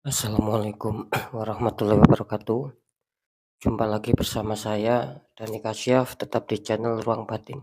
Assalamualaikum warahmatullahi wabarakatuh. Jumpa lagi bersama saya Dani Kasyaf, tetap di channel Ruang Batin.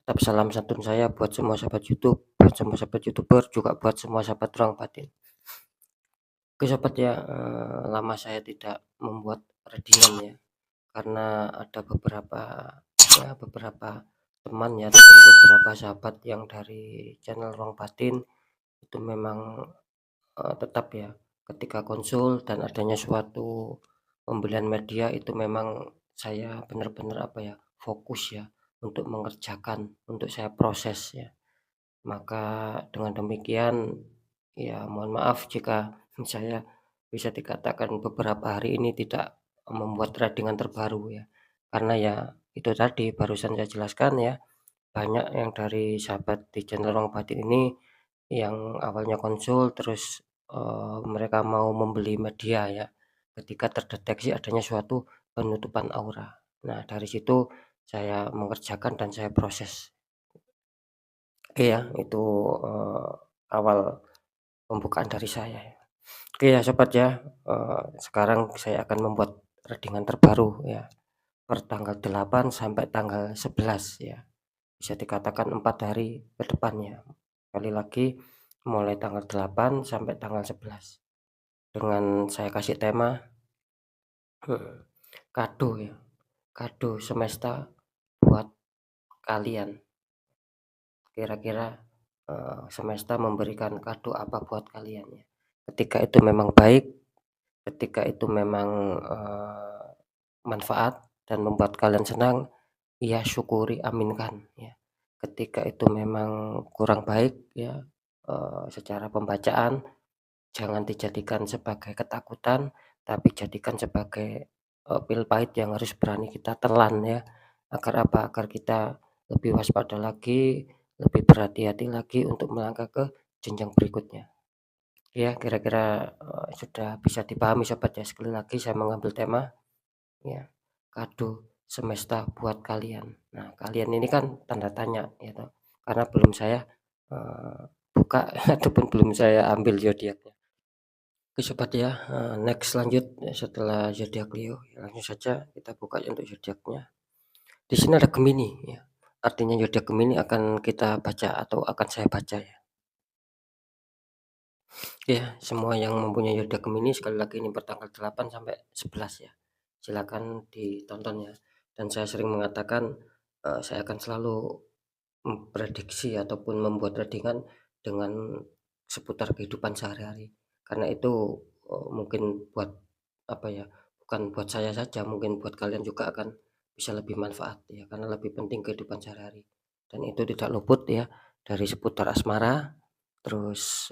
Tetap salam santun saya buat semua sahabat YouTube, buat semua sahabat YouTuber, juga buat semua sahabat Ruang Batin. Oke sobat ya, lama saya tidak membuat readingan ya, karena ada beberapa teman ya, ataupun beberapa sahabat yang dari channel Ruang Batin itu memang tetap ya, ketika konsul dan adanya suatu pembelian media itu memang saya benar-benar fokus ya untuk mengerjakan, untuk saya proses ya. Maka dengan demikian ya mohon maaf jika saya bisa dikatakan beberapa hari ini tidak membuat tradingan terbaru ya. Karena ya itu tadi barusan saya jelaskan ya, banyak yang dari sahabat di channel Ruang Batin ini yang awalnya konsul terus, mereka mau membeli media ya, ketika terdeteksi adanya suatu penutupan aura. Nah, dari situ saya mengerjakan dan saya proses. Oke ya, itu, awal pembukaan dari saya ya. Oke ya sobat ya, sekarang saya akan membuat readingan terbaru ya, per tanggal 8 sampai tanggal 11 ya. Bisa dikatakan 4 hari ke depan ya. Sekali lagi mulai tanggal 8 sampai tanggal 11 dengan saya kasih tema kado ya, kado semesta buat kalian. Kira-kira, semesta memberikan kado apa buat kalian ya. Ketika itu memang baik, ketika itu memang, manfaat dan membuat kalian senang, ya syukuri, aminkan ya. Ketika itu memang kurang baik ya, secara pembacaan, jangan dijadikan sebagai ketakutan, tapi jadikan sebagai, pil pahit yang harus berani kita telan ya. Agar apa? Agar kita lebih waspada lagi, lebih berhati-hati lagi untuk melangkah ke jenjang berikutnya. Ya kira-kira, sudah bisa dipahami sobat ya. Sekali lagi saya mengambil tema ya, kado semesta buat kalian. Nah, kalian ini kan tanda tanya ya toh, karena belum saya, buka ataupun belum saya ambil zodiaknya. Oke sobat ya, next lanjut setelah zodiak Leo, ya langsung saja kita buka untuk zodiaknya. Di sini ada Gemini ya. Artinya zodiak Gemini akan kita baca atau akan saya baca ya. Ya, semua yang mempunyai zodiak Gemini sekali lagi ini bertanggal 8 sampai 11 ya. Silakan ditonton ya. Dan saya sering mengatakan saya akan selalu memprediksi ataupun membuat readingan dengan seputar kehidupan sehari-hari. Karena itu mungkin buat bukan buat saya saja, mungkin buat kalian juga akan bisa lebih manfaat ya, karena lebih penting kehidupan sehari-hari. Dan itu tidak luput ya dari seputar asmara, terus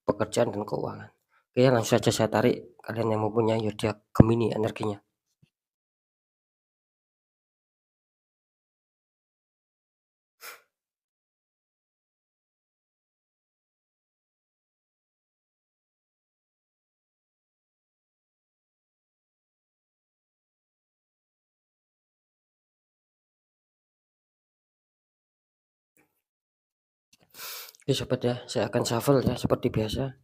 pekerjaan dan keuangan. Oke, langsung saja saya tarik kalian yang mempunyai zodiak Gemini energinya. Oke sobat ya, saya akan shuffle ya seperti biasa.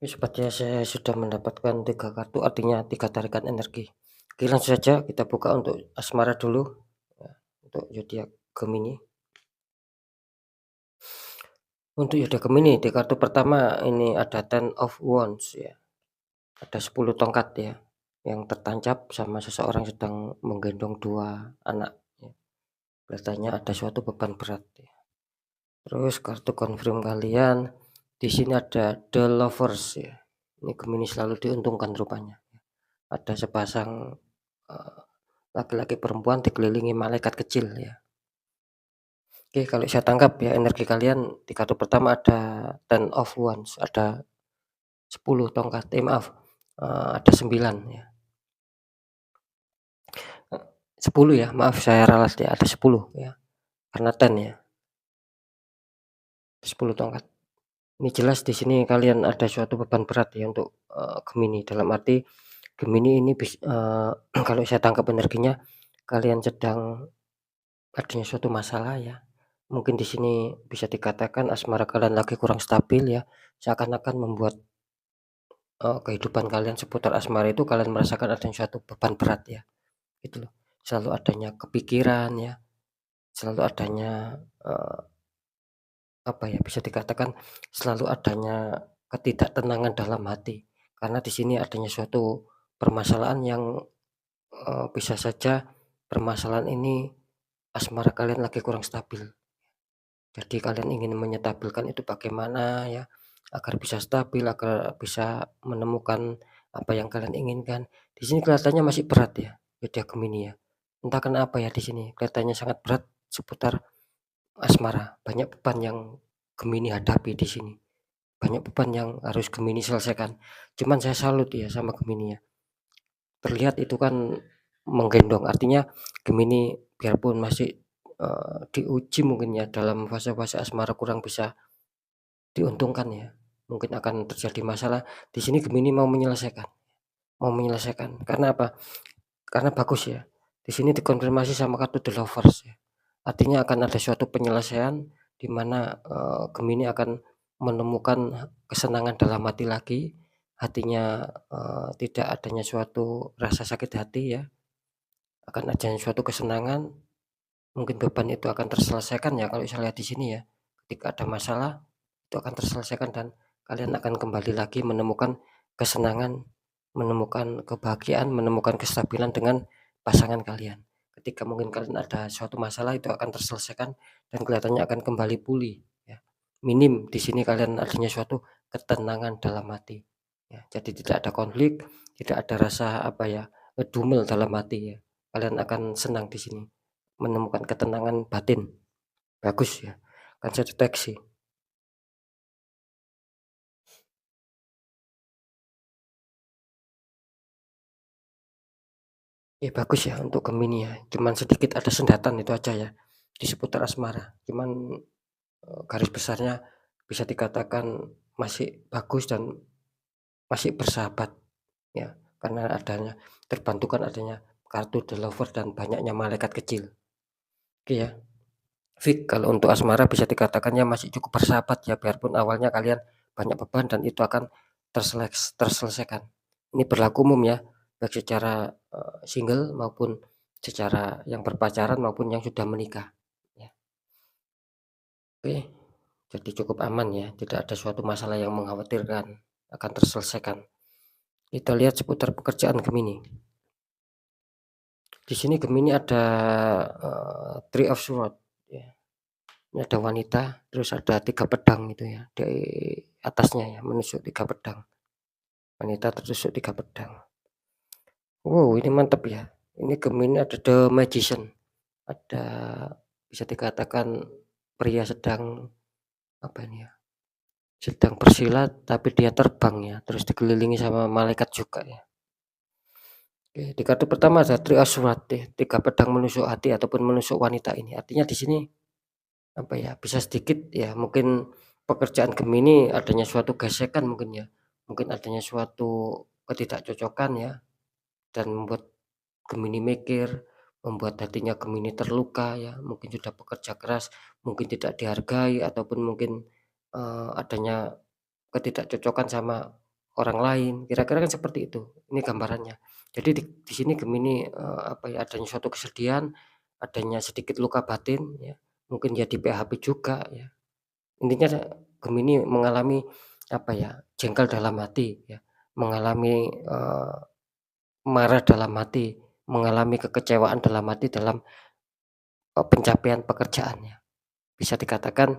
Sepertinya saya sudah mendapatkan 3 kartu, artinya 3 tarikan energi. Oke, langsung saja kita buka untuk asmara dulu, ya, untuk zodiak Gemini. Untuk zodiak Gemini di kartu pertama ini ada Ten of Wands ya, ada 10 tongkat ya, yang tertancap sama seseorang sedang menggendong 2 anak ya, kelihatannya ada suatu beban berat ya. Terus kartu confirm kalian, di sini ada The Lovers ya, ini Gemini selalu diuntungkan rupanya. Ada sepasang, eee, laki-laki perempuan dikelilingi malaikat kecil ya. Oke, kalau saya tangkap ya energi kalian di kartu pertama ada Ten of Wands, ada 10 tongkat, maaf, ada 9 ya, 10 ya, maaf saya ralat ya, ada 10 ya, karena ten ya, 10 tongkat. Ini jelas di sini kalian ada suatu beban berat ya untuk, Gemini, dalam arti Gemini ini kalau saya tangkap energinya, kalian sedang adanya suatu masalah ya. Mungkin di sini bisa dikatakan asmara kalian lagi kurang stabil ya, seakan-akan membuat, kehidupan kalian seputar asmara itu kalian merasakan adanya suatu beban berat ya, gitu loh. Selalu adanya kepikiran ya, selalu adanya, eee, apa ya, bisa dikatakan selalu adanya ketidaktenangan dalam hati. Karena di sini adanya suatu permasalahan yang, bisa saja permasalahan ini asmara kalian lagi kurang stabil. Jadi kalian ingin menyetabilkan itu bagaimana ya, agar bisa stabil, agar bisa menemukan apa yang kalian inginkan. Di sini kelihatannya masih berat ya, zodiak Gemini ya. Entah kenapa ya di sini kelihatannya sangat berat seputar asmara. Banyak beban yang Gemini hadapi di sini. Banyak beban yang harus Gemini selesaikan. Cuman saya salut ya sama Gemini ya. Terlihat itu kan menggendong, artinya Gemini biarpun masih, diuji mungkin ya dalam fase-fase asmara kurang bisa diuntungkan ya, mungkin akan terjadi masalah, di sini Gemini mau menyelesaikan, karena apa? Karena bagus ya, di sini dikonfirmasi sama kartu The Lovers ya, artinya akan ada suatu penyelesaian di mana, Gemini akan menemukan kesenangan dalam hati lagi, hatinya, tidak adanya suatu rasa sakit hati ya, akan adanya suatu kesenangan, mungkin beban itu akan terselesaikan ya kalau saya lihat di sini ya, ketika ada masalah itu akan terselesaikan dan kalian akan kembali lagi menemukan kesenangan, menemukan kebahagiaan, menemukan kestabilan dengan pasangan kalian. Ketika mungkin kalian ada suatu masalah itu akan terselesaikan dan kelihatannya akan kembali pulih ya. Minim di sini kalian adanya suatu ketenangan dalam hati ya. Jadi tidak ada konflik, tidak ada rasa apa ya, ngedumel dalam hati ya. Kalian akan senang di sini, menemukan ketenangan batin. Bagus ya, kan saya deteksi. Ya bagus ya untuk Gemini ya, cuman sedikit ada sendatan itu aja ya, di seputar asmara. Cuman, garis besarnya bisa dikatakan masih bagus dan masih bersahabat ya, karena adanya terbantukan adanya kartu The Lover dan banyaknya malaikat kecil. Oke ya, fik kalau untuk asmara bisa dikatakannya masih cukup bersahabat ya, biarpun awalnya kalian banyak beban dan itu akan terselesaikan. Ini berlaku umum ya, baik secara, single maupun secara yang berpacaran maupun yang sudah menikah, ya. Oke, jadi cukup aman ya, tidak ada suatu masalah yang mengkhawatirkan, akan terselesaikan. Kita lihat seputar pekerjaan Gemini. Di sini Gemini ada, Three of Swords ya, ini ada wanita, terus ada 3 pedang itu ya, di atasnya ya, menusuk 3 pedang. Wanita tertusuk 3 pedang. Wow, ini mantap ya. Ini Gemini ada The Magician, ada bisa dikatakan pria sedang apa ini ya, sedang bersilat tapi dia terbang ya, terus dikelilingi sama malaikat juga ya. Oke, di kartu pertama ada Three of Swords ya, 3 pedang menusuk hati ataupun menusuk wanita ini. Artinya di sini apa ya, bisa sedikit ya mungkin pekerjaan Gemini adanya suatu gesekan mungkin ya, mungkin adanya suatu ketidakcocokan ya, dan membuat Gemini mikir, membuat hatinya Gemini terluka ya, mungkin sudah bekerja keras, mungkin tidak dihargai ataupun mungkin, adanya ketidakcocokan sama orang lain, kira-kira kan seperti itu, ini gambarannya. Jadi di sini Gemini, adanya suatu kesedihan, adanya sedikit luka batin ya, mungkin dia di-PHP juga ya. Intinya Gemini mengalami, jengkel dalam hati ya, mengalami, marah dalam hati, mengalami kekecewaan dalam hati dalam, pencapaian pekerjaannya. Bisa dikatakan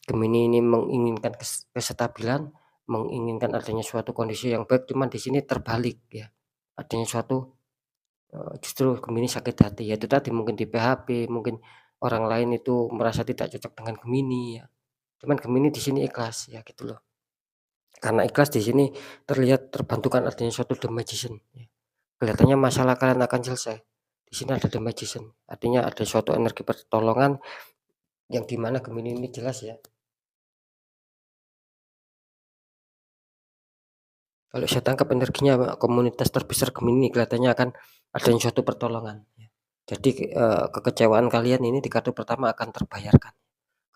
Gemini ini menginginkan kestabilan, menginginkan adanya suatu kondisi yang baik, cuman di sini terbalik ya. Adanya suatu, justru Gemini sakit hati, yaitu tadi mungkin di-PHP, mungkin orang lain itu merasa tidak cocok dengan Gemini ya. Cuman Gemini di sini ikhlas ya gitu loh. Karena ikhlas di sini terlihat terbantukan adanya suatu The Magician ya. Kelihatannya masalah kalian akan selesai. Di sini ada The Magician, artinya ada suatu energi pertolongan yang di mana Gemini ini jelas ya. Kalau saya tangkap energinya komunitas terbesar Gemini kelihatannya akan adanya suatu pertolongan ya. Jadi, kekecewaan kalian ini di kartu pertama akan terbayarkan.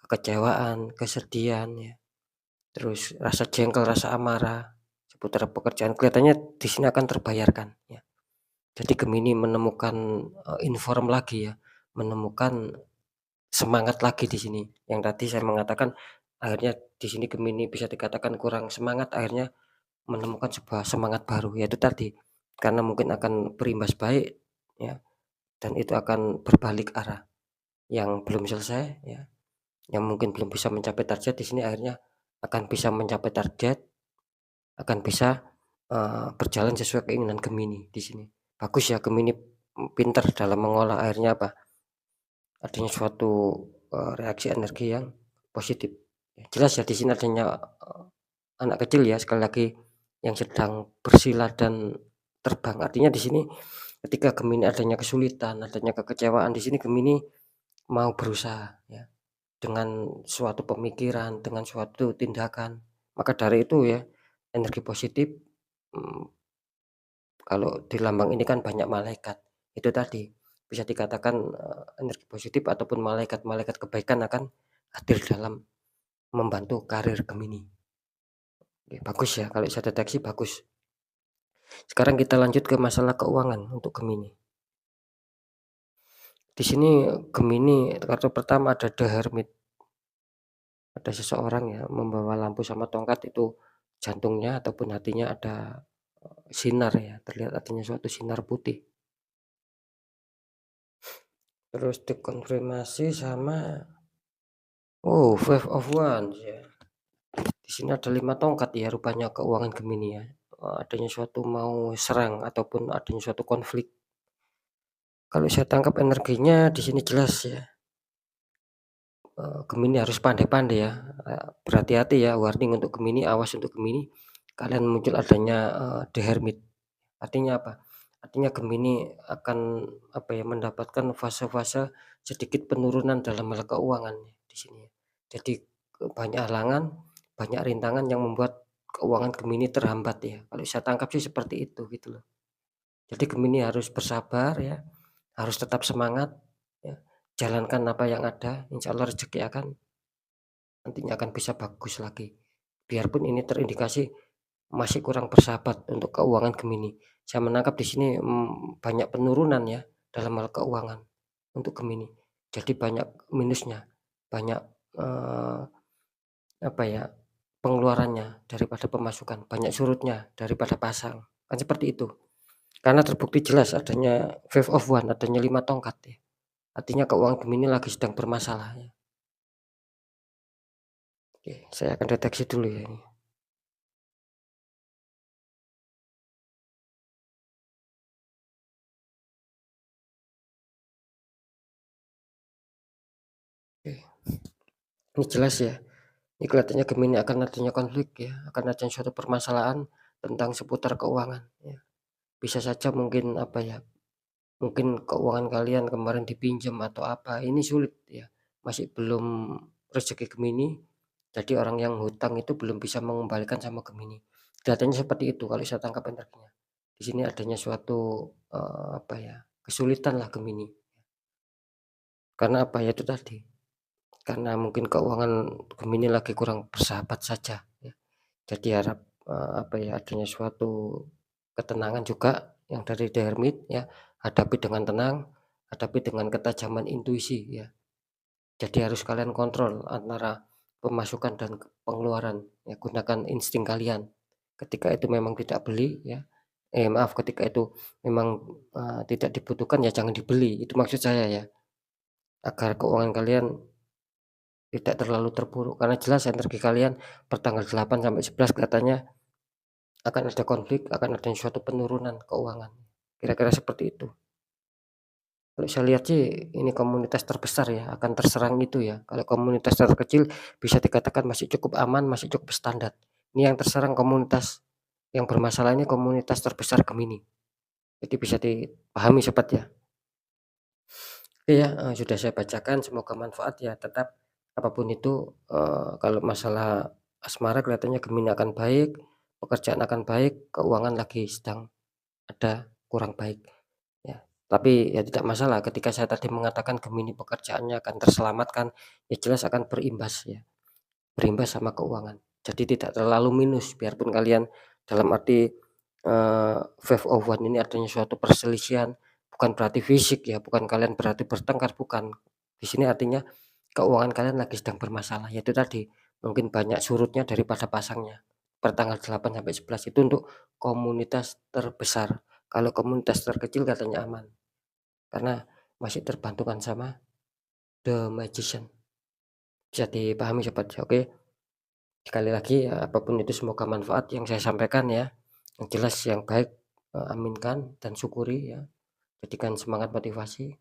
Kekecewaan, kesedihan ya, terus rasa jengkel, rasa amarah seputar pekerjaan kelihatannya di sini akan terbayarkan ya. Jadi Gemini menemukan, inform lagi ya, menemukan semangat lagi di sini. Yang tadi saya mengatakan akhirnya di sini Gemini bisa dikatakan kurang semangat, akhirnya menemukan sebuah semangat baru, yaitu tadi, karena mungkin akan berimbas baik ya, dan itu akan berbalik arah. Yang belum selesai ya, yang mungkin belum bisa mencapai target di sini akhirnya akan bisa mencapai target, akan bisa, berjalan sesuai keinginan Gemini di sini. Bagus ya Gemini, pintar dalam mengolah akhirnya adanya suatu, reaksi energi yang positif. Ya jelas ya di sini adanya, anak kecil ya sekali lagi yang sedang bersila dan terbang. Artinya di sini ketika Gemini adanya kesulitan, adanya kekecewaan, di sini Gemini mau berusaha ya, dengan suatu pemikiran, dengan suatu tindakan. Maka dari itu ya, energi positif, mmm, kalau di lambang ini kan banyak malaikat. Itu tadi, bisa dikatakan, energi positif ataupun malaikat-malaikat kebaikan akan hadir dalam membantu karir Gemini. Oke, bagus ya, kalau saya deteksi bagus. Sekarang kita lanjut ke masalah keuangan untuk Gemini. Di sini Gemini kartu pertama ada The Hermit. Ada seseorang ya membawa lampu sama tongkat itu jantungnya ataupun hatinya ada, sinar ya, terlihat adanya suatu sinar putih. Terus dikonfirmasi sama, Five of Wands ya. Di sini ada 5 tongkat ya rupanya keuangan Gemini ya. Adanya suatu mau serang ataupun adanya suatu konflik. Kalau saya tangkap energinya di sini jelas ya, Gemini harus pandai-pandai ya, berhati-hati ya, warning untuk Gemini, awas untuk Gemini, kalian muncul adanya, The Hermit. Artinya apa? Artinya Gemini akan, mendapatkan fase-fase sedikit penurunan dalam hal keuangan di sini. Jadi, banyak halangan, banyak rintangan yang membuat keuangan Gemini terhambat ya. Kalau saya tangkap sih seperti itu gitu loh. Jadi Gemini harus bersabar ya, harus tetap semangat ya, jalankan apa yang ada, insya Allah rezeki nantinya akan bisa bagus lagi. Biarpun ini terindikasi masih kurang bersahabat untuk keuangan Gemini. Saya menangkap di sini, banyak penurunan ya dalam hal keuangan untuk Gemini. Jadi banyak minusnya, banyak, eee, apa ya, pengeluarannya daripada pemasukan, banyak surutnya daripada pasang, kan seperti itu. Karena terbukti jelas adanya Five of Wands, adanya 5 tongkat ya. Artinya keuangan Gemini lagi sedang bermasalah ya. Oke, saya akan deteksi dulu ya ini. Oke, ini jelas ya. Ini kelihatannya Gemini akan adanya konflik ya, akan adanya suatu permasalahan tentang seputar keuangan ya. Bisa saja mungkin mungkin keuangan kalian kemarin dipinjam atau apa, ini sulit ya, masih belum rezeki Gemini, jadi orang yang hutang itu belum bisa mengembalikan sama Gemini. Kelihatannya seperti itu kalau saya tangkap energinya. Di sini adanya suatu, kesulitan lah Gemini. Karena ya itu tadi, karena mungkin keuangan Gemini lagi kurang bersahabat saja ya. Jadi apa ya, adanya suatu ketenangan juga yang dari The Hermit ya, hadapi dengan tenang, hadapi dengan ketajaman intuisi ya. Jadi harus kalian kontrol antara pemasukan dan pengeluaran ya, gunakan insting kalian. Ketika itu memang tidak beli ya, maaf, ketika itu memang, tidak dibutuhkan ya jangan dibeli, itu maksud saya ya. Agar keuangan kalian tidak terlalu terpuruk, karena jelas energi kalian pertanggal 8 sampai 11 kelihatannya akan ada konflik, akan ada suatu penurunan keuangan, kira-kira seperti itu. Kalau saya lihat sih ini komunitas terbesar ya, akan terserang itu ya. Kalau komunitas terkecil bisa dikatakan masih cukup aman, masih cukup standar. Ini yang terserang komunitas yang bermasalah ini komunitas terbesar Gemini. Jadi bisa dipahami sobat ya. Oke ya, sudah saya bacakan semoga manfaat ya. Tetap apapun itu, kalau masalah asmara kelihatannya Gemini akan baik, pekerjaan akan baik, keuangan lagi sedang ada kurang baik. Ya, tapi ya tidak masalah ketika saya tadi mengatakan Gemini pekerjaannya akan terselamatkan, ya jelas akan berimbas ya, berimbas sama keuangan. Jadi tidak terlalu minus biarpun kalian dalam arti, Five of One ini adanya suatu perselisihan, bukan berarti fisik ya, bukan kalian berarti bertengkar, bukan. Di sini artinya keuangan kalian lagi sedang bermasalah, yaitu tadi, mungkin banyak surutnya daripada pasangnya. Pertanggal 8 sampai 11 itu untuk komunitas terbesar. Kalau komunitas terkecil katanya aman, karena masih terbantukan sama The Magician. Bisa dipahami sobat ya, oke. Sekali lagi ya, apapun itu semoga manfaat yang saya sampaikan ya. Yang jelas yang baik, aminkan dan syukuri ya. Jadikan semangat motivasi.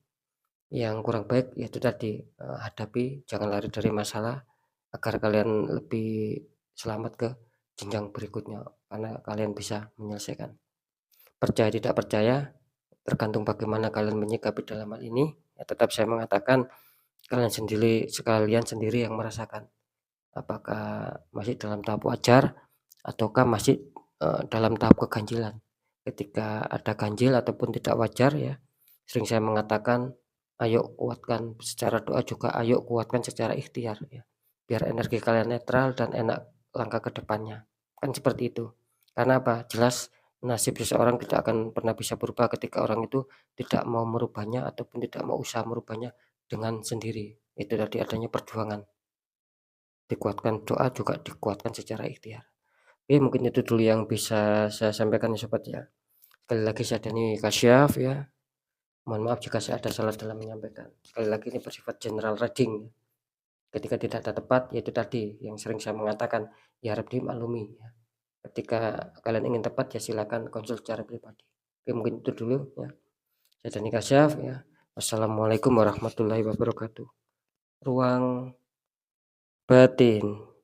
Yang kurang baik yaitu tadi, hadapi, jangan lari dari masalah agar kalian lebih selamat ke jenjang berikutnya karena kalian bisa menyelesaikan. Percaya tidak percaya tergantung bagaimana kalian menyikapi dalam hal ini. Ya, tetap saya mengatakan kalian sendiri yang merasakan apakah masih dalam tahap wajar ataukah masih, dalam tahap keganjilan. Ketika ada ganjil ataupun tidak wajar ya, sering saya mengatakan, ayo kuatkan secara doa juga, ayo kuatkan secara ikhtiar ya, biar energi kalian netral dan enak langkah ke depannya, kan seperti itu. Karena apa? Jelas nasib seseorang tidak akan pernah bisa berubah ketika orang itu tidak mau merubahnya ataupun tidak mau usaha merubahnya dengan sendiri. Itu tadi adanya perjuangan, dikuatkan doa juga dikuatkan secara ikhtiar. Oke, mungkin itu dulu yang bisa saya sampaikan ya sobat ya. Sekali lagi saya Dani Kasyaf ya. Mohon maaf jika saya ada salah dalam menyampaikan. Sekali lagi ini bersifat general reading. Ketika tidak ada tepat, yaitu tadi yang sering saya mengatakan, ya harap dimaklumi ya. Ketika kalian ingin tepat ya silakan konsul secara pribadi. Oke, mungkin itu dulu ya. Saya Dani Kasyaf ya. Wassalamualaikum warahmatullahi wabarakatuh. Ruang batin.